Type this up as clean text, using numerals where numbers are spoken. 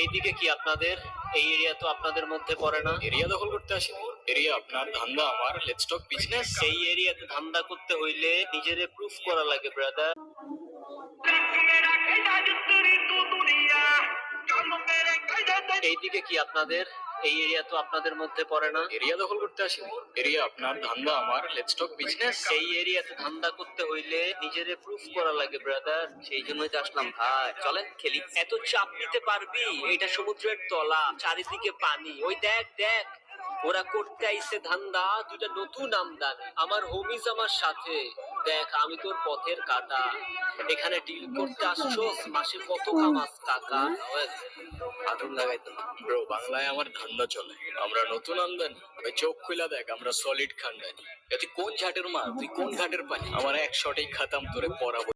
এইদিকে কি আপনাদের? এই এরিয়া তো আপনাদের মধ্যে পড়ে না। এরিয়া দখল করতে আসিনি। এরিয়া আপনার, ধান্দা আমার। Let's talk business. সেই এরিয়াতে ধান্দা করতে হইলে নিজেরে প্রুফ করা লাগে ব্রাদার। এইদিকে কি আপনাদের? এই এরিয়া তো আপনাদের মধ্যে পড়ে না। এরিয়া দখল করতে আসিনি। এরিয়া আপনার, ধান্দা আমার। Let's talk business. সেই এরিয়াতে ধান্দা করতে হইলে নিজেরে প্রুফ করা লাগে ব্রাদার। সেই জন্যই তো আসলাম ভাই, চলেন খেলি। এত চাপ নিতে পারবি? এটা সমুদ্রের তলা, চারিদিকে পানি। ওই দেখ দেখ, ওরা করতে আইছে ধান্দা, দুটা নতুন আমদানি। আমার হোমিজ আমার সাথে। দেখ, আমি তোর পথের কাটা। এখানে ডিল করতে আসছোস, মাসে কত কামাস টাকা? আগুন লাগাইতো না। ব্রো, বাংলায় আমার ধান্দা চলে। আমরা নতুন আমদানি। ওই চোখ খুলা দেখ, আমরা সলিড খানদানি। তুই কোন ঝাটের মাল, তুই কোন ঘাটের পানি? আমার এক শটেই খাতাম তোরে পরাবো।